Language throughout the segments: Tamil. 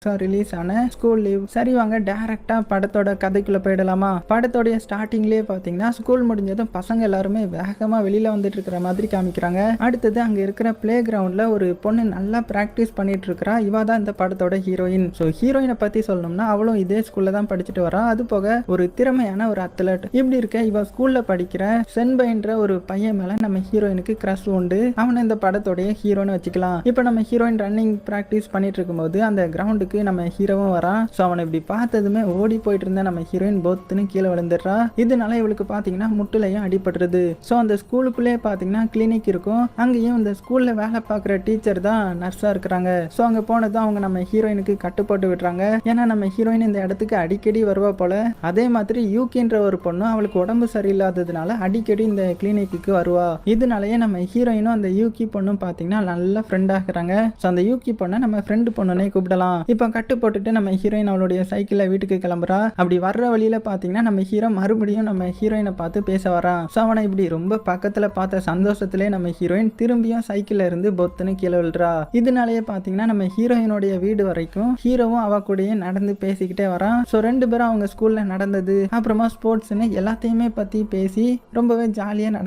ரிலீஸ் ஆன ஸ்கூல் லீவ். சரி வாங்க டைரக்டா படத்தோட கதைக்குள்ள போயிடலாமா? படத்தோடைய ஸ்டார்டிங்லயே பாத்தீங்கன்னா ஸ்கூல் முடிஞ்சதும் பசங்க எல்லாருமே வேகமா வெளியில வந்துட்டு இருக்கிற மாதிரி காமிக்கிறாங்க. அடுத்தது அங்க இருக்கிற பிளே கிரவுண்ட்ல ஒரு பொண்ணு நல்லா பிராக்டிஸ் பண்ணிட்டு இருக்கா. இவ தான் இந்த படத்தோட ஹீரோயின். ஸோ ஹீரோயினை பத்தி சொல்லணும்னா அவளும் இதே ஸ்கூல்ல தான் படிச்சுட்டு வரா. அது போக ஒரு திறமையான ஒரு அத்லட். இப்படி இருக்க இவ ஸ்கூல்ல படிக்கிற சென்பைன்ற ஒரு பையன் மேல நம்ம ஹீரோயினுக்கு கிரஷ் உண்டு. அவனை இந்த படத்தோடைய ஹீரோன்னு வச்சுக்கலாம். இப்ப நம்ம ஹீரோயின் ரன்னிங் பிராக்டிஸ் பண்ணிட்டு இருக்கும்போது அந்த கிரவுண்டுக்கு நம்ம ஹீரோவும் வரான். ஸோ அவனை இப்படி பார்த்ததுமே ஓடி போயிட்டு இருந்த நம்ம ஹீரோயின் பொத்துன்னு கீழே விழுந்துடுறா. இதனால இவளுக்கு பார்த்தீங்கன்னா முட்டுலையும் அடிபட்டுருது. ஸோ அந்த ஸ்கூலுக்குள்ளேயே பார்த்தீங்கன்னா கிளினிக் இருக்கும். அங்கேயும் இந்த ஸ்கூல்ல வேலை பார்க்குற டீச்சர் தான் நர்ஸா இருக்கிறாங்க. ஸோ அங்கே போனதும் அவங்க நம்ம ஹீரோயினுக்கு கட்டுப்பட்டு விடுறாங்க. ஏன்னா நம்ம ஹீரோயின் இந்த இடத்துக்கு அடிக்கடி வருவா போல. அதே மாதிரி யூகின்ற ஒரு பொண்ணு அவளுக்கு உடம்பு சரியில்லாததுனால அடிக்கடி இந்த கிளினிக்கு வருவா. இதனாலயே நம்ம ஹீரோயினும் அந்த யூகி பொண்ணும் பார்த்தீங்கன்னா நல்ல ஃப்ரெண்ட் ஆகுறாங்க. ஸோ அந்த யூகி பொண்ணை நம்ம ஃப்ரெண்டு பொண்ணுனே கூப்பிடலாம். இப்போ கட்டு போட்டுட்டு நம்ம ஹீரோயின் அவளுடைய சைக்கிள்ல வீட்டுக்கு கிளம்புறா. அப்படி வர்ற வழியில பாத்தீங்கன்னா நம்ம ஹீரோ மறுபடியும் நம்ம ஹீரோயினை பார்த்து பேச வரான். ஸோ அவனை இப்படி ரொம்ப பக்கத்துல பார்த்த சந்தோஷத்திலே நம்ம ஹீரோயின் திரும்பியும் சைக்கிள்ல இருந்து பொத்துன்னு கீழே விழுறா. இதனாலேயே பாத்தீங்கன்னா நம்ம ஹீரோயினுடைய வீடு வரைக்கும் ஹீரோவும் அவ கூடயே நடந்து பேசிக்கிட்டே வரான். ஸோ ரெண்டு பேரும் அவங்க ஸ்கூல்ல நடந்தது அப்புறமா ஸ்போர்ட்ஸ்னு எல்லாத்தையுமே பத்தி பேசி ரொம்பவே ஜாலியா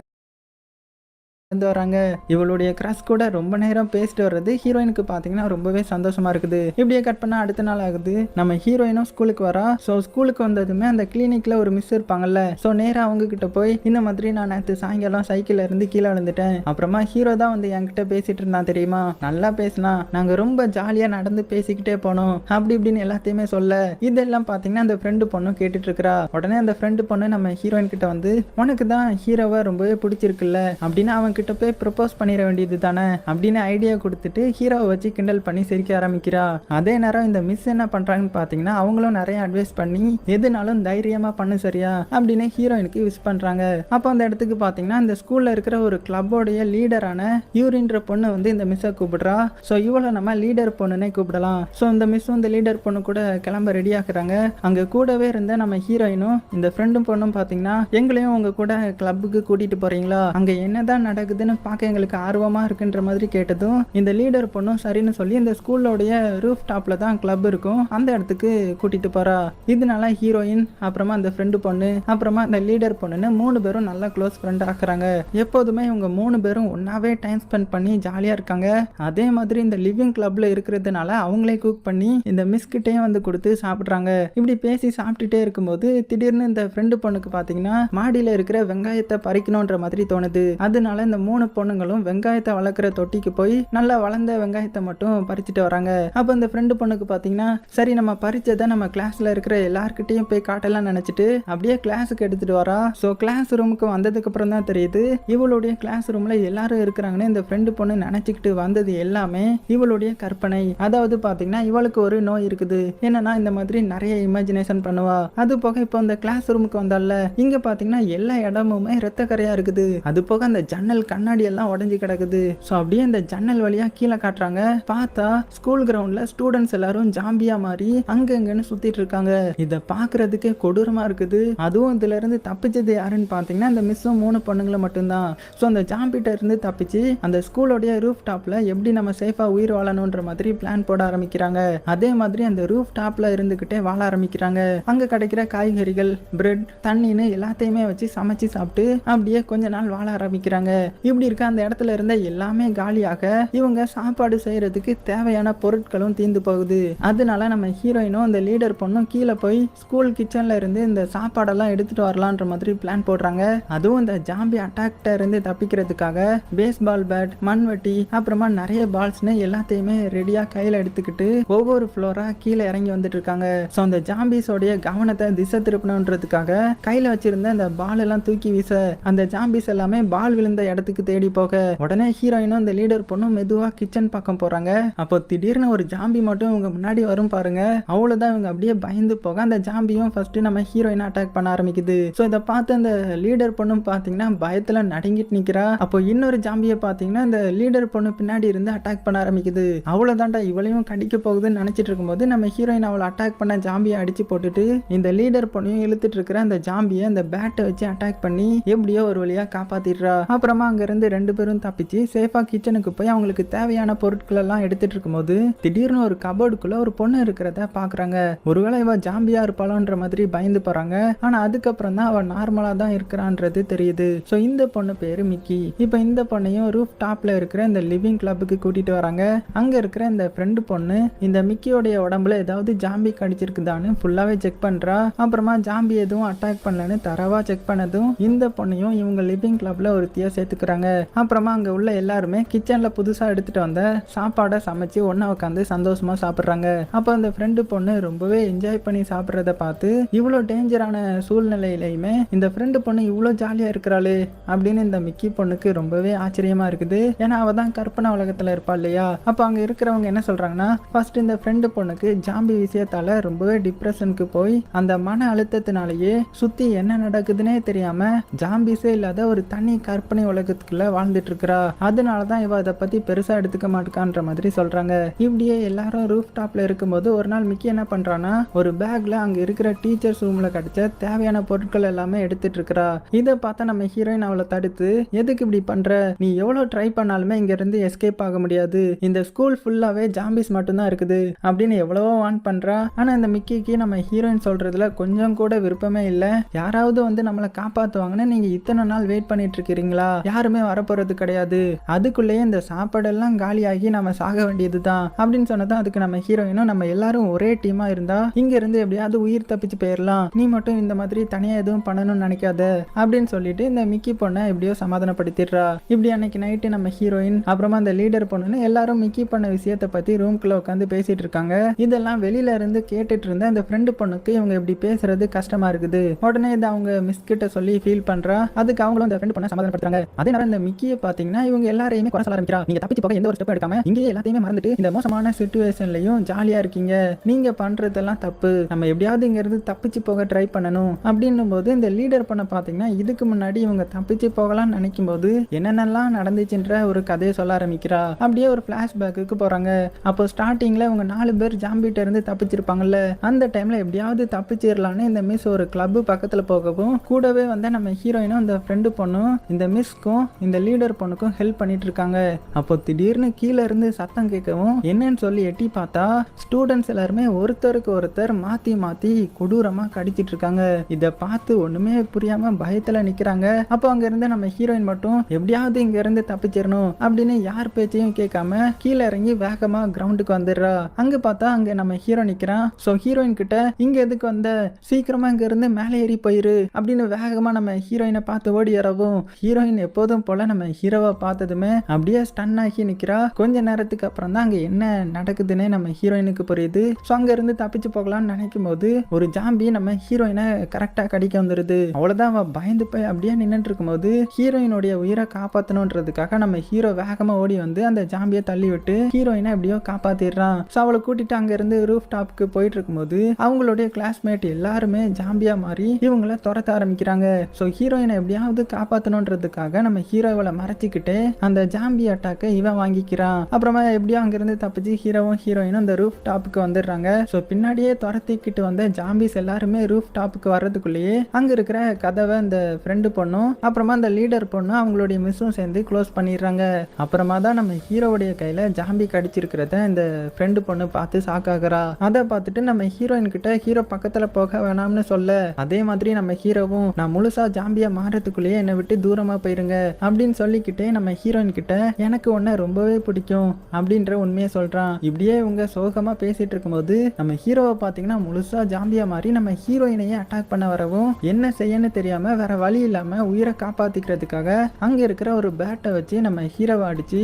வராங்க. இவளுடைய கிரஷ் கூட ரொம்ப நேரம் பேசிட்டு வர்றது ஹீரோயினுக்கு பாத்தீங்கன்னா ரொம்பவே சந்தோஷமா இருக்குது. இப்படியே கட் பண்ணா அடுத்த நாள் ஆகுது. நம்ம ஹீரோயினும் ஸ்கூலுக்கு வரா. ஸோ ஸ்கூலுக்கு வந்ததுமே அந்த கிளினிக்ல ஒரு மிஸ் இருப்பாங்கல்ல. ஸோ நேரா அவங்க கிட்ட போய் இந்த மாதிரி நான் நேற்று சாயங்காலம் சைக்கிள்ல இருந்து கீழே விழுந்துட்டேன். அப்புறமா ஹீரோ தான் வந்து என்கிட்ட பேசிட்டு இருந்தான் தெரியுமா, நல்லா பேசினா, நாங்க ரொம்ப ஜாலியா நடந்து பேசிக்கிட்டே போனோம் அப்படி இப்படின்னு எல்லாத்தையுமே சொல்ல. இதெல்லாம் பாத்தீங்கன்னா அந்த ஃப்ரெண்டு பொண்ணும் கேட்டுட்டு இருக்கிறா. உடனே அந்த ஃப்ரெண்டு பொண்ணு நம்ம ஹீரோயின் கிட்ட வந்து உனக்கு தான் ஹீரோவை ரொம்பவே பிடிச்சிருக்குல்ல அப்படின்னு அவன் கிட்ட போய் ப்ரப்போஸ் பண்ணிட வேண்டியது தானே அப்படின்னு ஐடியா கொடுத்துட்டு ஹீரோவை வச்சு கிண்டல் பண்ணி சிரிக்க ஆரம்பிக்கிறா. அதே நேரம் இந்த மிஸ் என்ன பண்றாங்கன்னு பாத்தீங்கன்னா அவங்களும் நிறைய அட்வைஸ் பண்ணி எதுனாலும் தைரியமா பண்ணு சரியா அப்படின்னு ஹீரோயினுக்கு விஷ் பண்றாங்க. அப்போ அந்த இடத்துக்கு பாத்தீங்கன்னா இந்த ஸ்கூல்ல இருக்கிற ஒரு கிளப்போடைய லீடரான யூரின்ற பொண்ணு வந்து இந்த மிஸ்ஸை கூப்பிடுறா. ஸோ இவளை நம்ம லீடர் பொண்ணுன்னே கூப்பிடலாம். ஸோ இந்த மிஸ்ஸும் இந்த லீடர் பொண்ணு கூட கிளம்ப ரெடி ஆகுறாங்க. அங்க கூடவே இருந்த நம்ம ஹீரோயினும் இந்த ஃப்ரெண்டும் பொண்ணும் பாத்தீங்கன்னா எங்களையும் உங்க கூட கிளப்புக்கு கூட்டிட்டு போறீங்களா, அங்க என்னதான் நடக்குதுன்னு பார்க்க எங்களுக்கு ஆர்வமா இருக்குன்ற மாதிரி கேட்டதும் இந்த லீடர் பொண்ணும் சரின்னு சொல்லி இந்த ஸ்கூலோடைய ரூஃப் டாப்ல தான் கிளப் இருக்கும், அந்த இடத்துக்கு கூட்டிட்டு போறா. இதனால ஹீரோயின் அப்புறமா அந்த ஃப்ரெண்டு பொண்ணு அப்புறமா இந்த லீடர் பொண்ணுன்னு 3 பேரும் நல்லா க்ளோஸ் ஃப்ரெண்ட் ஆக்குறாங்க. எப்போதுமே இவங்க 3 பேரும் ஒன்னாவே டைம் ஸ்பெண்ட் பண்ணி ஜாலியா இருக்காங்க. அதே மாதிரி இந்த லிவிங் கிளப்ல இருக்கிறதுனால அவங்களே குக் பண்ணி இந்த மிஸ்கிட்டையும் வந்து கொடுத்து சாப்பிடுறாங்க. இப்படி பேசி சாப்பிட்டுட்டே இருக்கும்போது திடீர்னு இந்த ஃப்ரெண்டு பொண்ணுக்கு பாத்தீங்கன்னா மாடியில இருக்கிற வெங்காயத்தை பறிக்கணும்ன்ற மாதிரி தோணுது. அதனால இந்த 3 பொண்ணுங்களும் வெங்காயத்தை வளர்க்குற தொட்டிக்கு போய் நல்லா வளர்ந்த வெங்காயத்தை மட்டும் பறிச்சுட்டு வராங்க. அப்போ இந்த ஃப்ரெண்டு பொண்ணுக்கு பார்த்தீங்கன்னா சரி நம்ம பறிச்சதை நம்ம கிளாஸ்ல இருக்கிற எல்லார்கிட்டையும் போய் காட்டலாம் நினைச்சிட்டு அப்படியே கிளாஸுக்கு எடுத்துட்டு வரா. ஸோ கிளாஸ் ரூமுக்கு வந்ததுக்கு அப்புறம் தான் தெரியுது இவளுடைய கிளாஸ் ரூம்ல எல்லாரும் இருக்கிறாங்கன்னு. இந்த ஃப்ரெண்டு பொண்ணு நினைச்சுக்கிட்டு வந்தது எல்லாமே இவளுடைய கற்பனை. அதாவது பார்த்தீங்கன்னா இவளுக்கு ஒரு நோய் இருக்குது. என்னன்னா இந்த மாதிரி நிறைய இமேஜினேஷன் பண்ணுவா. அது போக இப்போ இந்த கிளாஸ் ரூமுக்கு வந்தால இங்க பார்த்தீங்கன்னா எல்லா இடமுமே ரத்த கரையா இருக்குது. அது போக அந்த ஜன்னல் கண்ணாடி எல்லாம் உடஞ்சி கிடக்குது. ஸோ அப்படியே இந்த ஜன்னல் வழியா கீழே காட்டுறாங்க. பார்த்தா ஸ்கூல் கிரவுண்ட்ல ஸ்டூடெண்ட்ஸ் எல்லாரும் ஜாம்பியா மாறி அங்கங்கன்னு சுத்திட்டு இருக்காங்க. இதை பாக்குறதுக்கே கொடூரமா இருக்குது. அதுவும் இதுல இருந்து தப்பிச்சது யாருன்னு பாத்தீங்கன்னா இந்த மிஸ்ஸும் 3 பொண்ணுங்களும் மட்டும்தான். ஸோ அந்த ஜாம்பிட்ட இருந்து தப்பிச்சு அந்த ஸ்கூலோடைய ரூஃப் டாப்ல எப்படி நம்ம சேஃபா உயிர் வாழணும்ன்ற மாதிரி பிளான் போட ஆரம்பிக்கிறாங்க. அதே மாதிரி அந்த ரூஃப் டாப்ல இருந்துகிட்டே வாழ ஆரம்பிக்கிறாங்க. அங்க கிடைக்கிற காய்கறிகள், பிரெட், தண்ணின்னு எல்லாத்தையுமே வச்சு சமைச்சு சாப்பிட்டு அப்படியே கொஞ்ச நாள் வாழ ஆரம்பிக்கிறாங்க. இப்படி இருக்க அந்த இடத்துல இருந்த எல்லாமே காலியாக இவங்க சாப்பாடு செய்யறதுக்கு தேவையான பொருட்களும் தீந்து போகுது. அதனால நம்ம ஹீரோயினும் இந்த லீடர் பொண்ணும் கீழே போய் ஸ்கூல் கிச்சன்ல இருந்து இந்த சாப்பாடெல்லாம் எடுத்துட்டு வரலான்ற மாதிரி பிளான் போடுறாங்க. அதுவும் இந்த ஜாம்பி அட்டாக்ட இருந்து தப்பிக்கிறதுக்காக பேஸ்பால் பேட், மண்வெட்டி அப்புறமா நிறைய பால்ஸ்னு எல்லாத்தையுமே ரெடியா கையில எடுத்துக்கிட்டு ஒவ்வொரு ஃப்ளோரா கீழே இறங்கி வந்துட்டு இருக்காங்க. ஸோ அந்த ஜாம்பிஸோடைய கவனத்தை திசை திருப்பணுன்றதுக்காக கையில வச்சிருந்த அந்த பால் எல்லாம் தூக்கி வீச அந்த ஜாம்பிஸ் எல்லாமே பால் விழுந்த இடத்துக்கு தேடி போக உடனே ஹீரோயினும் இந்த லீடர் பொண்ணும் மெதுவா கிச்சன் பக்கம் போறாங்க. அப்போ திடீர்னு ஒரு ஜாம்பி மட்டும் இவங்க முன்னாடி வரும் பாருங்க. அவ்வளவுதான் இவங்க அப்படியே பயந்து போக அந்த ஜாம்பியும் ஃபர்ஸ்ட் நம்ம ஹீரோயினை அட்டாக் பண்ண ஆரம்பிக்குது. ஸோ இதை பார்த்து அந்த லீடர் பொண்ணும் பாத்தீங்கன்னா பயத்துல நடுங்கிட்டு நிக்கிறா. அப்போ இன்னொரு ஜாம்பியை பாத்தீங்கன்னா இந்த லீடர் பொண்ணு பின்னாடி இருந்து அட்டாக் பண்ண ஆரம்பிக்குது. அவ்வளவுதான்டா இவளையும் கடிக்க போகுதுன்னு நினைச்சிட்டு இருக்கும்போது நம்ம ஹீரோயின் அவளை அட்டாக் பண்ண ஜாம்பியை அடிச்சு போட்டுட்டு இந்த லீடர் பொண்ணையும் இழுத்துட்டு இருக்கிற அந்த ஜாம்பியை அந்த பேட்டை வச்சு அட்டாக் பண்ணி எப்படியோ ஒரு வழியா காப்பாத்திடுறா. அப்புறமா அங்கிருந்து 2 பேரும் தப்பிச்சு சேஃபா கிச்சனுக்கு போய் அவங்களுக்கு தேவையான பொருட்கள் எல்லாம் எடுத்துட்டு இருக்கும்போது திடீர்னு ஒரு கபோர்டுக்குள்ள ஒரு பொண்ணு இருக்கிறத பாக்குறாங்க. ஒருவேளை இவ ஜாம்பியா இருப்பாளோன்ற மாதிரி பயந்து போறாங்க. ஆனா அதுக்கப்புறம் தான் அவ நார்மலா தான் இருக்கிறான்றது தெரியுது. சோ இந்த பொண்ணு பேரு மிக்கி. இப்ப இந்த பொண்ணையும் ரூஃப் டாப்ல இருக்கிற இந்த லிவிங் கிளப்புக்கு கூட்டிட்டு வராங்க. அங்க இருக்கிற இந்த ஃப்ரெண்டு பொண்ணு இந்த மிக்கியோடைய உடம்புல ஏதாவது ஜாம்பி கடிச்சிருக்குதான்னு ஃபுல்லாவே செக் பண்றா. அப்புறமா ஜாம்பி எதுவும் அட்டாக் பண்ணலன்னு தரவா செக் பண்ணதும் இந்த பொண்ணையும் இவங்க லிவிங் கிளப்ல ஒருத்தியா சேர்த்துக்கிறாங்க. அப்புறமா அங்க உள்ள எல்லாருமே கிச்சன்ல புதுசா எடுத்துட்டு வந்த சாப்பாடை சமைச்சு ஒண்ணா உட்காந்து சந்தோஷமா சாப்பிடுறாங்க. அப்ப அந்த ஃப்ரெண்டு பொண்ணு ரொம்பவே என்ஜாய் பண்ணி சாப்பிட்றத பார்த்து இவ்வளவு டேஞ்சரான சூழ்நிலையிலையுமே இந்த ஃப்ரெண்டு பொண்ணு இவ்வளவு ஜாலியா இருக்கிறாளே அப்படின்னு இந்த மிக்கி பொண்ணுக்கு ரொம்பவே ஆச்சரியமா இருக்குது. ஏன்னா அவ தான் கற்பனை உலகத்துல இருப்பா இல்லையா. அப்ப அங்க இருக்கிறவங்க என்ன சொல்றாங்கன்னா, ஃபர்ஸ்ட் இந்த ஃப்ரெண்டு பொண்ணுக்கு ஜாம்பி விஷயத்தால ரொம்பவே டிப்ரெஷனுக்கு போய் அந்த மன அழுத்தத்தினாலேயே சுத்தி என்ன நடக்குதுன்னே தெரியாம ஜாம்பிஸே இல்லாத ஒரு தனி கற்பனை உலகத்துக்குள்ள வாழ்ந்துட்டு இருக்கிறா. அதனாலதான் இவ அதை பத்தி பெருசா எடுத்துக்க மாட்டான்ற மாதிரி சொல்றாங்க. இப்படியே எல்லாரும் ரூஃப் டாப்ல இருக்கும்போது ஒரு நாள் மிக்கி என்ன பண்றான்னா, ஒரு பேக்ல அங்க இருக்கிற டீச்சர்ஸ் ரூம்ல கிடைச்ச தேவையான பொருட்கள் எல்லாமே எடுத்துட்டு இருக்கிறா. இதை பார்த்தா நம்ம ஹீரோயின் அவளை தடுத்து, எதுக்கு இப்படி பண்ற, நீ எவ்வளவு ட்ரை பண்ணாலுமே இங்க இருந்து எஸ்கேப் ஆக முடியாது, இந்த ஸ்கூல் ஃபுல்லாவே ஜாம்பிஸ் மட்டும்தான் இருக்குது அப்படின்னு எவ்வளவோ வான் பண்றா. ஆனா இந்த மிக்கிக்கு நம்ம ஹீரோயின் சொல்றதுல கொஞ்சம் கூட விருப்பமே இல்ல. யாராவது வந்து நம்மளை காப்பாத்துவாங்கன்னு நீங்க இத்தனை நாள் வெயிட் பண்ணிட்டு இருக்கிறீங்களா, யாருமே வரப்போறது கிடையாது, அதுக்குள்ளேயே இந்த சாப்பாடெல்லாம் காலியாகி நம்ம சாக வேண்டியதுதான் அப்படின்னு சொன்னதான் அதுக்கு நம்ம ஹீரோயினும், நம்ம எல்லாரும் ஒரே டீமா இருந்தா இங்க இருந்து எப்படியாவது உயிர் தப்பிச்சு போயிடலாம், நீ மட்டும் இந்த மாதிரி தனியா எதுவும் பண்ணணும்னு நினைக்காத அப்படின்னு சொல்லிட்டு இந்த மிக்கி பொண்ணை எப்படியோ சமாதானப்படுத்திடுறா. இப்படி அன்னைக்கு நைட்டு நம்ம ஹீரோயின் அப்புறமா அந்த லீடர் பொண்ணுன்னு எல்லாரும் மிக்கி பண்ண விஷயத்தை பத்தி ரூம்குள்ள உட்காந்து பேசிட்டு இருக்காங்க. இதெல்லாம் வெளியில இருந்து கேட்டுட்டு இருந்த அந்த ஃப்ரெண்டு பொண்ணுக்கு இவங்க இப்படி பேசுறது கஷ்டமா இருக்குது. உடனே இதை அவங்க மிஸ் கிட்ட சொல்லி ஃபீல் பண்றா. அதுக்கு அவங்களும் அந்த ஃப்ரெண்டு பொண்ணை சமாதானப்படுத்துறாங்க. அதே நேரம் இந்த மிக்கியை பாத்தீங்கன்னா இவங்க எல்லாரையுமே குறை சொல்ல ஆரம்பிக்கிறா. நீங்க தப்பிச்சு போக எந்த ஒரு ஸ்டெப் எடுக்காம இங்கேயே எல்லாத்தையுமே மறந்துட்டு இந்த மோசமான சிச்சுவேஷன்லயும் ஜாலியா இருக்கீங்க, நீங்க பண்றதெல்லாம் தப்பு, நம்ம எப்படியாவது இங்க இருந்து தப்பிச்சு போக ட்ரை பண்ணணும் அப்படின்னும் போது இந்த லீடர் பொண்ணை பாத்தீங்கன்னா இதுக்கு முன்னாடி இவங்க தப்பிச்சு போகலாம்னு நினைக்கும் போது என்னென்னலாம் நடந்துச்சுன்ற ஒரு கதையை சொல்ல ஆரம்பிக்கிறா. அப்படியே ஒரு பிளாஷ்பேக்கு போறாங்க. அப்போ ஸ்டார்டிங்ல இவங்க 4 பேர் ஜாம்பிட்ட இருந்து தப்பிச்சிருப்பாங்கல்ல, அந்த டைம்ல எப்படியாவது தப்பிச்சிடலான்னு இந்த மிஸ் ஒரு கிளப் பக்கத்துல போகவும் கூடவே வந்து நம்ம ஹீரோயினும் அந்த ஃப்ரெண்டு பொண்ணும் இந்த மிஸ்க்கும் இந்த லீடர் பொண்ணுக்கும் ஹெல்ப் பண்ணிட்டு இருக்காங்க. அப்போ திடீர்னு கீழே இருந்து சத்தம் கேட்கவும் என்னன்னு சொல்லி எட்டி பார்த்தா ஸ்டூடெண்ட்ஸ் எல்லாருமே ஒருத்தருக்கு ஒருத்தர் மாத்தி மாத்தி கொடூரமா கடிச்சிட்டு இருக்காங்க. இதை பார்த்து ஒண்ணுமே புரியாம பயத்துல நிக்கிறாங்க. அப்போ அங்க இருந்து நம்ம ஹீரோயின் மட்டும் எப்படியாவது இங்க இருந்து தப்பிச்சிடணும் அப்படின்னு யார் பேச்சையும் கேட்காம கீழே இறங்கி வேகமா கிரவுண்டுக்கு வந்துடுறா. அங்க பார்த்தா அங்க நம்ம ஹீரோ நிக்கிறான். சோ ஹீரோயின் கிட்ட இங்க எதுக்கு வந்த, சீக்கிரமா இங்க இருந்து மேலே ஏறி போயிரு அப்படின்னு வேகமா நம்ம ஹீரோயினை பார்த்து ஓடி ஏறவும் ஹீரோயின் எப்போதும் போல நம்ம ஹீரோவை பார்த்ததுமே அப்படியே ஸ்டன் ஆகி நிக்கிறா. கொஞ்ச நேரத்துக்கு அப்புறம் தான் அங்க என்ன நடக்குதுன்னு நம்ம ஹீரோயினுக்கு புரியுது. சோ அங்க இருந்து தப்பிச்சு போகலாம்னு நினைக்கும் போது ஒரு ஜாம்பி நம்ம ஹீரோயினை கரெக்டா கடிக்க வந்துருது. அவ்வளவுதான் அவ பயந்து போய் அப்படியே நின்னுட்டு இருக்கும்போது ஹீரோயினுடைய உயிரை காப்பாற்றணுன்றதுக்காக நம்ம ஹீரோ வேகமா ஓடி வந்து அந்த ஜாம்பியை தள்ளி விட்டு ஹீரோயினை எப்படியோ காப்பாத்திடுறான். சோ அவளை கூட்டிட்டு அங்க இருந்து ரூஃப் டாப்க்கு போயிட்டு இருக்கும்போது அவங்களுடைய கிளாஸ்மேட் எல்லாருமே ஜாம்பியா மாறி இவங்கள துரத்த ஆரம்பிக்கிறாங்க. சோ ஹீரோயினை எப்படியாவது காப்பாற்றணுன்றதுக்காக நம்ம ஹீரோவை மறைச்சிக்கிட்டு அந்த ஜாம்பி அட்டாக்கை இவன் வாங்கிக்கிறான். அப்புறமா எப்படியோ அங்க இருந்து தப்பிச்சு ஹீரோவும் ஹீரோயினும் அந்த ரூஃப் டாப்புக்கு வந்துடுறாங்க. சோ பின்னாடியே துரத்திக்கிட்டு வந்த ஜாம்பிஸ் எல்லாருமே ரூஃப் டாப்புக்கு வர்றதுக்குள்ளேயே அங்க இருக்கிற கதவை அந்த ஃப்ரெண்டு பொண்ணும் அப்புறமா அந்த லீடர் பொண்ணும் அவங்களுடைய மிஸ்ஸும் சேர்ந்து க்ளோஸ் பண்ணிடுறாங்க. அப்புறமா தான் நம்ம ஹீரோவுடைய கையில ஜாம்பி கடிச்சிருக்கிறத இந்த ஃப்ரெண்டு பொண்ணு பார்த்து ஷாக்காகிறா. அதை பார்த்துட்டு நம்ம ஹீரோயின் கிட்ட ஹீரோ பக்கத்துல போக வேணாம்னு சொல்ல, அதே மாதிரி நம்ம ஹீரோவும் நான் முழுசா ஜாம்பியா மாறதுக்குள்ளேயே என்னை விட்டு தூரமா போயிருங்க அப்படின்னு சொல்லிக்கிட்டே நம்ம ஹீரோயின் கிட்ட எனக்கு உன்னை ரொம்பவே பிடிக்கும் அப்படின்ற உண்மையை சொல்றான். இப்படியே இவங்க சோகமா பேசிட்டு இருக்கும்போது நம்ம ஹீரோவை பாத்தீங்கன்னா முழுசா ஜாம்பியா மாறி நம்ம ஹீரோயினையே அட்டாக் பண்ண வரவும் என்ன செய்யன்னு தெரியாம வேற வழி இல்லாம உயிரை காப்பாத்திக்கிறதுக்காக அங்க இருக்கிற ஒரு பேட்டை வச்சு நம்ம ஹீரோவை அடிச்சு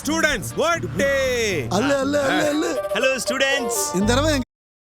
Students, what day? Hello students. இந்த தடவை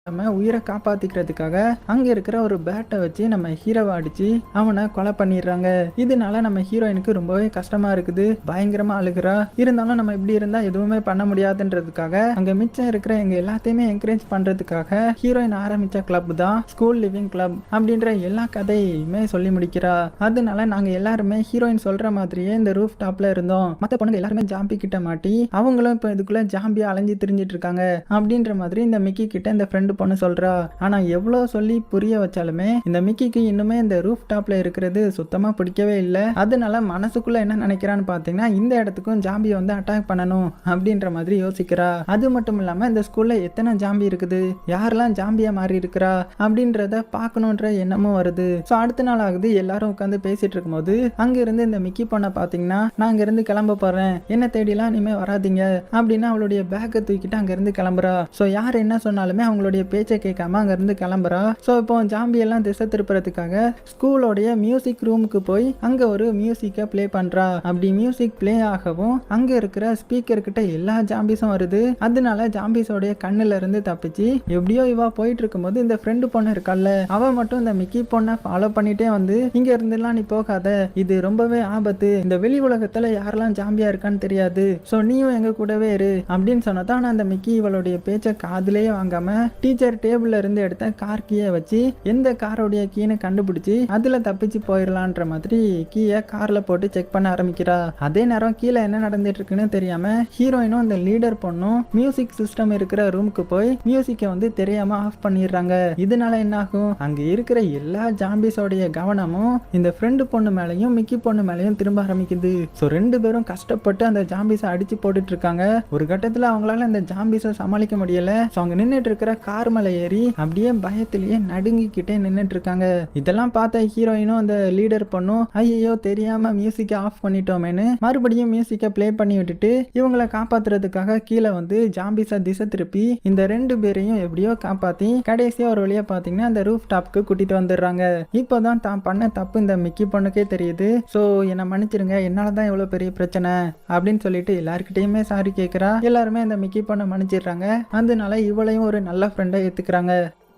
நம்ம உயிரை காப்பாத்திக்கிறதுக்காக அங்க இருக்கிற ஒரு பேட்டை வச்சு நம்ம ஹீரோவை அடிச்சு அவனை கொலை பண்ணிடுறாங்க. இதனால நம்ம ஹீரோயினுக்கு ரொம்பவே கஷ்டமா இருக்குது. பயங்கரமா அழுகிறா. இருந்தாலும் நம்ம இப்படி இருந்தா எதுவுமே பண்ண முடியாதுன்றதுக்காக அங்க மிச்சம் இருக்கிற எங்க எல்லாத்தையுமே என்கரேஜ் பண்றதுக்காக ஹீரோயின் ஆரம்பிச்ச கிளப் தான் ஸ்கூல் லிவிங் கிளப் அப்படின்ற எல்லா கதையுமே சொல்லி முடிக்கிறா. அதனால நாங்க எல்லாருமே ஹீரோயின் சொல்ற மாதிரியே இந்த ரூஃப் டாப்ல இருந்தோம். மத்த பொண்ணுங்க எல்லாருமே ஜாம்பி கிட்ட மாட்டி அவங்களும் இப்ப இதுக்குள்ள ஜாம்பியா அலைஞ்சு திரிஞ்சிட்டு இருக்காங்க அப்படின்ற மாதிரி இந்த மிக்கி கிட்ட இந்த ஃப்ரெண்டு பொண்ணு சொல்றா. ஆனா எவ்வளோ சொல்லி புரிய வச்சாலுமே இந்த மிக்கிக்கு இன்னுமே இந்த ரூஃப் டாப்ல இருக்கிறது சுத்தமா பிடிக்கவே இல்லை. அதனால மனசுக்குள்ள என்ன நினைக்கிறான்னு பாத்தீங்கன்னா இந்த இடத்துக்கும் ஜாம்பியை வந்து அட்டாக் பண்ணணும் அப்படின்ற மாதிரி யோசிக்கிறா. அது மட்டும் இல்லாம இந்த ஸ்கூல்ல எத்தனை ஜாம்பி இருக்குது, யாரெல்லாம் ஜாம்பியா மாறி இருக்கிறா அப்படின்றத பார்க்கணுன்ற எண்ணமும் வருது. ஸோ அடுத்த நாள் ஆகுது, எல்லாரும் உட்காந்து பேசிட்டு இருக்கும்போது அங்க இருந்து இந்த மிக்கி பொண்ணை பாத்தீங்கன்னா நான் அங்க இருந்து கிளம்ப போறேன், என்ன தேடிலாம் இனிமே வராதீங்க அப்படின்னு அவளுடைய பேக்கை தூக்கிட்டு அங்க இருந்து கிளம்புறா. ஸோ யார் என்ன சொன்னாலுமே அவங்களுடைய பேச்சை கேட்காம அங்க இருந்து கிளம்புறா. ஸோ இப்போ ஜாம்பி எல்லாம் திசை திருப்புறதுக்காக ஸ்கூலோடைய மியூசிக் ரூமுக்கு போய் அங்க ஒரு மியூசிக்கை பிளே பண்றா. அப்படி மியூசிக் பிளே ஆகவும் அங்க இருக்கிற ஸ்பீக்கர் கிட்ட எல்லா ஜாம்பிஸும் வருது. அதனால ஜாம்பிஸோடைய கண்ணுல இருந்து தப்பிச்சு எப்படியோ இவா போயிட்டு இருக்கும்போது இந்த ஃப்ரெண்டு பொண்ணு இருக்கால, அவ மட்டும் இந்த மிக்கி பொண்ணை ஃபாலோ பண்ணிட்டே வந்து இங்க இருந்தெல்லாம் நீ போகாத, இது ரொம்பவே ஆபத்து, இந்த வெளி உலகத்துல யாரெல்லாம் ஜாம்பியா இருக்கான்னு தெரியாது, ஸோ நீயும் எங்க கூடவே இரு அப்படின்னு சொன்னதான். அந்த மிக்கி இவளுடைய பேச்சை காதுலயே வாங்காம டீச்சர் டேபிள்ல இருந்து எடுத்த கார் கீயை வச்சு எந்த காரோடைய கீன்னு கண்டுபிடிச்சு அதுல தப்பிச்சு போயிடலான்ற மாதிரி கீயை கார்ல போட்டு செக் பண்ண ஆரம்பிக்கிறா. அதே நேரம் கீழே என்ன நடந்துட்டு இருக்குன்னு தெரியாம ஹீரோயினும் இந்த லீடர் பொண்ணும் மியூசிக் சிஸ்டம் இருக்கிற ரூமுக்கு போய் மியூசிக்கை வந்து தெரியாம ஆஃப் பண்ணிடுறாங்க. இதனால என்ன ஆகும், அங்க இருக்கிற எல்லா ஜாம்பிஸோடைய கவனமும் இந்த ஃப்ரெண்டு பொண்ணு மேலையும் மிக்கி பொண்ணு மேலையும் திரும்ப ஆரம்பிக்குது. ஸோ ரெண்டு பேரும் கஷ்டப்பட்டு அந்த ஜாம்பிஸை அடிச்சு போட்டுட்டு இருக்காங்க. ஒரு கட்டத்துல அவங்களால அந்த ஜாம்பிஸை சமாளிக்க முடியல. ஸோ அங்க நின்றுட்டு இருக்கிற கார் மேல ஏறி அப்படியே பயத்திலேயே நடுங்கிக்கிட்டே நின்றுட்டு இருக்காங்க. இதெல்லாம் பார்த்த ஹீரோயினும் அந்த லீடர் பொண்ணும் ஐயோ தெரியாம மியூசிக்கை ஆஃப் பண்ணிட்டோமேனு மறுபடியும் மியூசிக்கை பிளே பண்ணி விட்டுட்டு இவங்களை காப்பாத்துறதுக்காக கீழே வந்து ஜாம்பிஸை திசை திருப்பி இந்த ரெண்டு பேரையும் எப்படியோ காப்பாத்தி கடைசியா ஒரு வழியா பாத்தீங்கன்னா அந்த ரூஃப் டாப்க்கு கூட்டிட்டு வந்துடுறாங்க. இப்போதான் தான் பண்ண தப்பு இந்த மிக்கி பொண்ணுக்கே தெரியுது. ஸோ என்னை மன்னிச்சிருங்க, என்னாலதான் இவ்வளவு பெரிய பிரச்சனை அப்படின்னு சொல்லிட்டு எல்லாருக்கிட்டையுமே சாரி கேட்கிறா. எல்லாருமே இந்த மிக்கி பொண்ணை மன்னிச்சிடுறாங்க. அதனால இவளையும் ஒரு நல்ல ஃப்ரெண்டை ஏத்துக்கிறாங்க.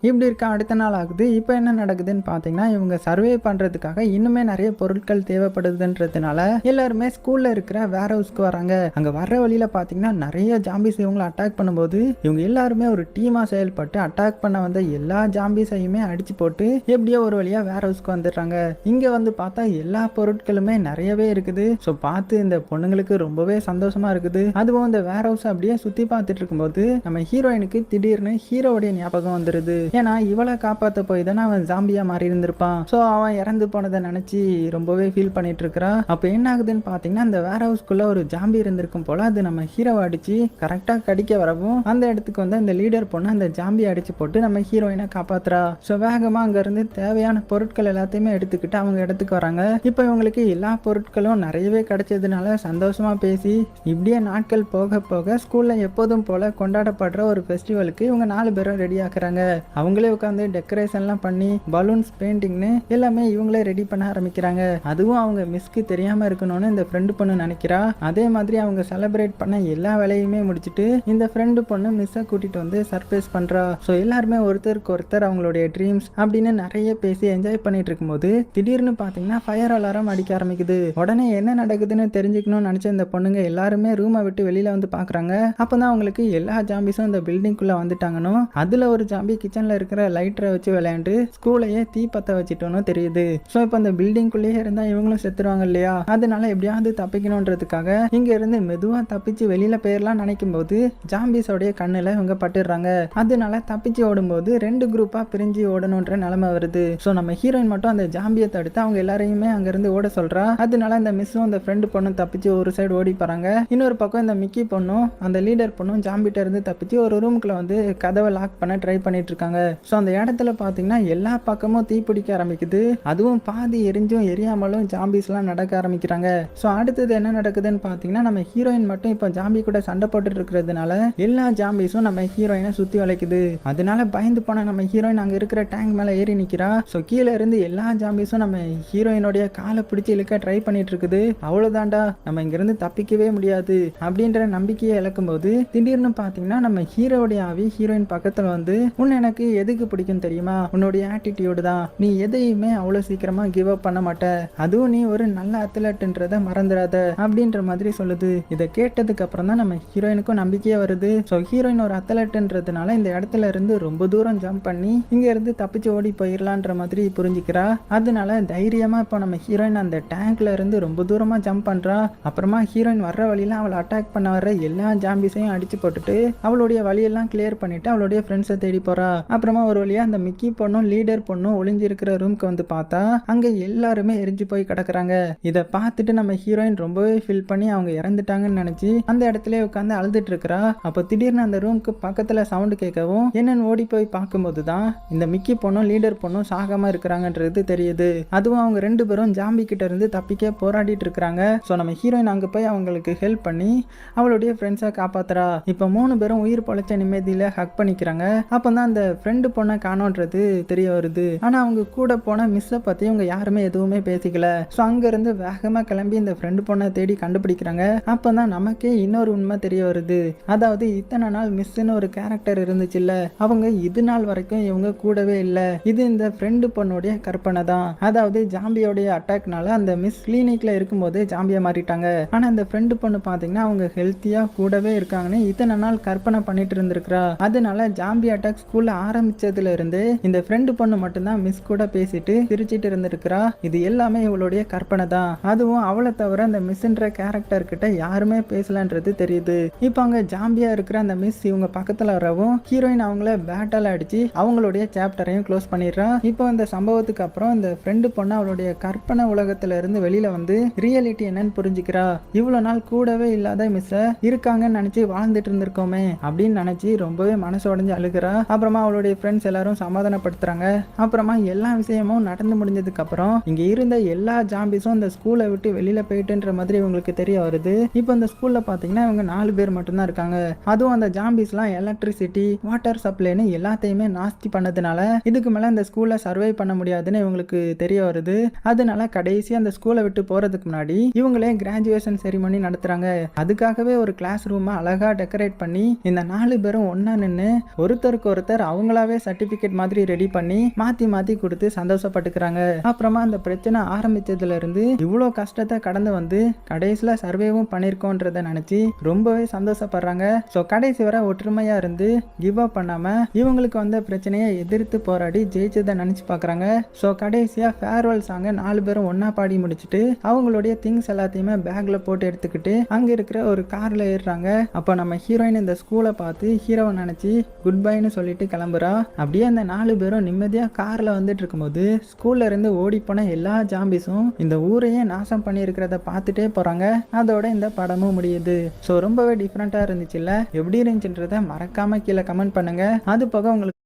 இப்படி இருக்க அடுத்த நாள் ஆகுது. இப்போ என்ன நடக்குதுன்னு பார்த்தீங்கன்னா இவங்க சர்வே பண்ணுறதுக்காக இன்னுமே நிறைய பொருட்கள் தேவைப்படுதுன்றதுனால எல்லாருமே ஸ்கூலில் இருக்கிற வேர் ஹவுஸ்க்கு வராங்க. அங்கே வர்ற வழியில் பார்த்தீங்கன்னா நிறைய ஜாம்பிஸ் இவங்களை அட்டாக் பண்ணும்போது இவங்க எல்லாருமே ஒரு டீமாக செயல்பட்டு அட்டாக் பண்ண வந்த எல்லா ஜாம்பிஸையுமே அடிச்சு போட்டு எப்படியோ ஒரு வழியாக வேர் ஹவுஸ்க்கு வந்துடுறாங்க. இங்கே வந்து பார்த்தா எல்லா பொருட்களுமே நிறையவே இருக்குது. ஸோ பார்த்து இந்த பொண்ணுங்களுக்கு ரொம்பவே சந்தோஷமா இருக்குது. அதுவும் இந்த வேர் ஹவுஸ் அப்படியே சுற்றி பார்த்துட்டு இருக்கும்போது நம்ம ஹீரோயினுக்கு திடீர்னு ஹீரோவுடைய ஞாபகம் வந்துடுது. ஏன்னா இவளை காப்பாத்த போய் தானே அவன் ஜாம்பியா மாறி இருந்திருப்பான். ஸோ அவன் இறந்து போனதை நினைச்சு ரொம்பவே ஃபீல் பண்ணிட்டு இருக்கிறா. அப்போ என்ன ஆகுதுன்னு பார்த்தீங்கன்னா அந்த வேர் ஹவுஸ்க்குள்ள ஒரு ஜாம்பி இருந்திருக்கும் போல அது நம்ம ஹீரோவை அடிச்சு கரெக்டாக கடிக்க வரவும் அந்த இடத்துக்கு வந்து அந்த லீடர் பொண்ணு அந்த ஜாம்பி அடிச்சு போட்டு நம்ம ஹீரோயினை காப்பாத்துறா. ஸோ வேகமாக அங்கேருந்து தேவையான பொருட்கள் எல்லாத்தையுமே எடுத்துக்கிட்டு அவங்க இடத்துக்கு வராங்க. இப்போ இவங்களுக்கு எல்லா பொருட்களும் நிறையவே கிடைச்சதுனால சந்தோஷமா பேசி இப்படியே நாட்கள் போக போக ஸ்கூல்ல எப்போதும் போல கொண்டாடப்படுற ஒரு ஃபெஸ்டிவலுக்கு இவங்க 4 பேரும் ரெடி ஆக்குறாங்க. அவங்களே உட்காந்து டெக்கரேஷன்லாம் பண்ணி பலூன்ஸ் பெயிண்டிங்னு எல்லாமே இவங்களே ரெடி பண்ண ஆரம்பிக்கிறாங்க. அதுவும் அவங்க மிஸ்க்கு தெரியாம இருக்கணும்னு இந்த ஃப்ரெண்டு பொண்ணு நினைக்கிறா. அதே மாதிரி அவங்க செலிப்ரேட் பண்ண எல்லா வேலையுமே முடிச்சுட்டு இந்த ஃப்ரெண்டு பொண்ணு மிஸ்ஸை கூட்டிட்டு வந்து சர்ப்ரைஸ் பண்றா. ஸோ எல்லாருமே ஒருத்தருக்கு ஒருத்தர் அவங்களுடைய ட்ரீம்ஸ் அப்படின்னு நிறைய பேசி என்ஜாய் பண்ணிட்டு இருக்கும்போது திடீர்னு பார்த்தீங்கன்னா ஃபயர் அலாரம் அடிக்க ஆரம்பிக்குது. உடனே என்ன நடக்குதுன்னு தெரிஞ்சுக்கணும்னு நினைச்ச இந்த பொண்ணுங்க எல்லாருமே ரூமை விட்டு வெளியில வந்து பாக்குறாங்க. அப்பதான் அவங்களுக்கு எல்லா ஜாம்பிஸும் இந்த பில்டிங்குள்ள வந்துட்டாங்கன்னு அதுல ஒரு ஜாம்பி கிச்சன்ல இருக்கிற லைட்டரை வச்சு விளையாண்டு ஸ்கூலையே தீ பத்த வச்சிட்டோன்னு தெரியுது. ஸோ இப்போ அந்த பில்டிங்குள்ளேயே இருந்தா இவங்களும் செத்துருவாங்க இல்லையா, அதனால எப்படியாவது தப்பிக்கணும்ன்றதுக்காக இங்க இருந்து மெதுவா தப்பிச்சு வெளியில போயிடலாம் நினைக்கும் போது ஜாம்பிஸோடைய கண்ணுல இவங்க பட்டுடுறாங்க. அதனால தப்பிச்சு ஓடும்போது 2 குரூப்பா பிரிஞ்சு ஓடணும்ன்ற நிலைமை வருது. ஸோ நம்ம ஹீரோயின் மட்டும் அந்த ஜாம்பியை தடுத்து அவங்க எல்லாரையுமே அங்க இருந்து ஓட சொல்றா. அதனால இந்த மிஸ்ஸும் அந்த ஃப்ரெண்டு பொண்ணும் தப்பிச்சு ஒரு சைடு ஓடி போறாங்க. இன்னொரு பக்கம் இந்த மிக்கி பொண்ணும் அந்த லீடர் பொண்ணும் ஜாம்பிட்ட இருந்து தப்பிச்சு ஒரு ரூமுக்குள்ள வந்து கதவை லாக் பண்ண ட்ரை பண்ணிட்டு இருக்காங்க. ஸோ அந்த இடத்துல பார்த்தீங்கன்னா எல்லா பக்கமும் தீப்பிடிக்க ஆரம்பிக்குது. அதுவும் பாதி எரிஞ்சும் எரியாமலும் ஜாம்பிஸ்லாம் நடக்க ஆரம்பிக்கிறாங்க. ஸோ அடுத்தது என்ன நடக்குதுன்னு பார்த்தீங்கன்னா நம்ம ஹீரோயின் மட்டும் இப்போ ஜாம்பி கூட சண்டை போட்டுட்டு இருக்கிறதுனால எல்லா ஜாம்பிஸும் நம்ம ஹீரோயினை சுற்றி வளைக்குது. அதனால பயந்து போன நம்ம ஹீரோயின் அங்கே இருக்கிற டேங்க் மேலே ஏறி நிற்கிறா. ஸோ கீழே இருந்து எல்லா ஜாம்பிஸும் நம்ம ஹீரோயினுடைய காலை பிடிச்சி இழுக்க ட்ரை பண்ணிட்டு இருக்குது. அவ்வளோதாண்டா, நம்ம இங்கிருந்து தப்பிக்கவே முடியாது அப்படின்ற நம்பிக்கையை இழக்கும் போது திடீர்னு பார்த்தீங்கன்னா நம்ம ஹீரோடைய ஆவி ஹீரோயின் பக்கத்தில் வந்து உன்னை எனக்கு எதுக்கு பிடிக்கும் தெரியுமா? உன்னுடைய ஆட்டிடியூடு தான். நீ எதையுமே அவ்வளோ சீக்கிரமா கிவ் அப் பண்ண மாட்ட, அதுவும் நீ ஒரு நல்ல அத்லட்ன்றத மறந்துடாத அப்படின்ற மாதிரி சொல்லுது. இதை கேட்டதுக்கு அப்புறம் தான் நம்ம ஹீரோயினுக்கும் நம்பிக்கையே வருது. ஸோ ஹீரோயின் ஒரு அத்லட்ன்றதுனால இந்த இடத்துல இருந்து ரொம்ப தூரம் ஜம்ப் பண்ணி இங்க இருந்து தப்பிச்சு ஓடி போயிடலான்ற மாதிரி புரிஞ்சுக்கிறா. அதனால தைரியமா இப்போ நம்ம ஹீரோயின் அந்த டேங்க்ல இருந்து ரொம்ப தூரமா ஜம்ப் பண்றா. அப்புறமா ஹீரோயின் வர்ற வழியில அவளை அட்டாக் பண்ண வர எல்லா ஜாம்பிஸையும் அடிச்சு போட்டுட்டு அவளுடைய வழியெல்லாம் கிளியர் பண்ணிட்டு அவளுடைய ஃப்ரெண்ட்ஸை தேடி போறா. அப்புறமா ஒரு வழியா அந்த மிக்கி பொண்ணும் லீடர் பொண்ணும் ஒளிஞ்சிருக்கிற ரூம்க்கு வந்து பார்த்தா அங்க எல்லாருமே எரிஞ்சு போய் கிடக்குறாங்க. இதை பார்த்துட்டு நம்ம ஹீரோயின் ரொம்பவே ஃபீல் பண்ணி அவங்க இறந்துட்டாங்கன்னு நினைச்சு அந்த இடத்துல உட்காந்து அழுதுட்டு இருக்கிறா. அப்போ திடீர்னு அந்த ரூம்க்கு பக்கத்துல சவுண்டு கேட்கவும் என்னன்னு ஓடி போய் பார்க்கும்போது தான் இந்த மிக்கி பொண்ணும் லீடர் பொண்ணும் சாகாம இருக்கிறாங்கன்றது தெரியுது. அதுவும் அவங்க 2 பேரும் ஜாம்பி கிட்ட இருந்து தப்பிக்க போராடிட்டு இருக்கிறாங்க. ஸோ நம்ம ஹீரோயின் அங்கே போய் அவங்களுக்கு ஹெல்ப் பண்ணி அவளுடைய ஃப்ரெண்ட்ஸை காப்பாத்துறா. இப்போ 3 பேரும் உயிர் பொழைச்ச நிம்மதியில ஹக் பண்ணிக்கிறாங்க. அப்போ தான் அந்த ஃப்ரெண்டு பொண்ணை காணோன்றது தெரிய வருது. ஆனால் அவங்க கூட போன மிஸ்ஸை பற்றி அவங்க யாருமே எதுவுமே பேசிக்கல. ஸோ அங்கேருந்து வேகமாக கிளம்பி இந்த ஃப்ரெண்டு பொண்ணை தேடி கண்டுபிடிக்கிறாங்க. அப்போ தான் நமக்கே இன்னொரு உண்மை தெரிய வருது. அதாவது இத்தனை நாள் மிஸ்ன்னு ஒரு கேரக்டர் இருந்துச்சுல்ல, அவங்க இது நாள் வரைக்கும் இவங்க கூடவே இல்லை. இது இந்த ஃப்ரெண்டு பொண்ணுடைய கற்பனை தான். அதாவது ஜாம்பியோடைய அட்டாக்னால அந்த மிஸ் கிளினிக்ல இருக்கும்போது ஜாம்பியா மாறிட்டாங்க. ஆனா இந்த ஃப்ரெண்டு பொண்ணு பாத்தீங்கன்னா அவங்க ஹெல்த்தியா கூடவே இருக்காங்கன்னு இத்தனை நாள் கற்பனை பண்ணிட்டு இருந்திருக்கிறா. அதனால ஜாம்பி அட்டாக் ஸ்கூல்ல ஆரம்பிச்சதுல இருந்து இந்த ஃப்ரெண்டு பொண்ணு மட்டும்தான் மிஸ் கூட பேசிட்டு சிரிச்சிட்டு இருந்திருக்கிறா. இது எல்லாமே இவளுடைய கற்பனை தான். அதுவும் அவளை தவிர அந்த மிஸ்ன்ற கேரக்டர் கிட்ட யாருமே பேசலன்றது தெரியுது. இப்போ அங்க ஜாம்பியா இருக்கிற அந்த மிஸ் இவங்க பக்கத்துல வரவும் ஹீரோயின் அவங்கள பேட்டால அடிச்சு அவங்களுடைய சாப்டரையும் க்ளோஸ் பண்ணிடுறா. இப்போ இந்த சம்பவத்துக்கு அப்புறம் இந்த ஃப்ரெண்டு பொண்ணு அவளுடைய கற்பனை உலகத்துல இருந்து வெளியில வந்து ரியாலிட்டி என்னன்னு புரிஞ்சுக்கிறா. இவ்வளவு நாள் கூடவே இல்லாத மிஸ்ஸ இருக்காங்கன்னு நினைச்சு வாழ்ந்துட்டு இருந்திருக்கோமே அப்படின்னு நினைச்சு ரொம்பவே மனசு உடைஞ்சு அழுகிறா. அப்புறமா அவளுடைய ஃப்ரெண்ட்ஸ் எல்லாரும் சமாதானப்படுத்துறாங்க. அப்புறமா எல்லா விஷயமும் நடந்து முடிஞ்சதுக்கு அப்புறம் இங்க இருந்த எல்லா ஜாம்பிஸும் இந்த ஸ்கூலை விட்டு வெளியில போயிட்டுன்ற மாதிரி இவங்களுக்கு தெரிய வருது. இப்போ இந்த ஸ்கூல்ல பாத்தீங்கன்னா இவங்க 4 பேர் மட்டும்தான் இருக்காங்க. அதுவும் அந்த ஜாம்பிஸ்லாம் எலக்ட்ரிசிட்டி வாட்டர் சப்ளைன்னு எல்லாத்தையுமே நாஸ்தி பண்ணதுனால இதுக்கு மேல இந்த ஸ்கூல்ல சர்வை பண்ண முடியாதுன்னு இவங்களுக்கு தெரிய வருது. அதனால கடைசி அந்த ஸ்கூலை விட்டு போறதுக்கு முன்னாடி இவங்களே கிராஜுவேஷன் செரிமனி நடத்துறாங்க. அதுக்காகவே ஒரு கிளாஸ் ரூமை அழகா டெக்கரேட் பண்ணி இந்த 4 பேரும் ஒன்னா நின்று ஒருத்தருக்கு ஒருத்தர் அவங்களாவே சர்டிபிகேட் மாதிரி ரெடி பண்ணி மாத்தி மாத்தி கொடுத்து சந்தோஷப்பட்டுக்கிறாங்க. அப்புறமா அந்த பிரச்சனை ஆரம்பிச்சதுல இருந்து இவ்வளவு கஷ்டத்தை கடந்து வந்து கடைசியில சர்வேவும் பண்ணிருக்கோன்றத நினைச்சு ரொம்பவே சந்தோஷப்படுறாங்க. ஸோ கடைசி வரை ஒற்றுமையா இருந்து கிவ் அப் பண்ணாம இவங்களுக்கு வந்த பிரச்சனையை எதிர்த்து போராடி ஜெயிச்சதை நினைச்சு பாக்குறாங்க. ஸோ கடைசியா ஃபேர்வெல் சாங்க 4 பேரும் ஒன்னா பாடி முடிச்சுட்டு அவங்களுடைய திங்ஸ் எல்லாத்தையுமே பேக்ல போட்டு எடுத்துக்கிட்டு அங்க இருக்கிற ஒரு கார்ல ஏறுறாங்க. அப்போ நம்ம ஹீரோயின் இந்த ஸ்கூலை பார்த்து ஹீரோவை நினைச்சு குட் பைன்னு சொல்லிட்டு கிளம்புறா. அப்படியே அந்த 4 பேரும் நிம்மதியா கார்ல வந்துட்டு இருக்கும்போது ஸ்கூல்ல இருந்து ஓடி போன எல்லா ஜாம்பிஸும் இந்த ஊரையே நாசம் பண்ணி இருக்கிறத பார்த்துட்டே போறாங்க. அதோட இந்த படமும் முடியுது. ஸோ ரொம்பவே டிஃப்ரெண்டா இருந்துச்சுல்ல? எப்படி இருந்துச்சுன்றத மறக்காம கீழே கமெண்ட் பண்ணுங்க. அது போக உங்களுக்கு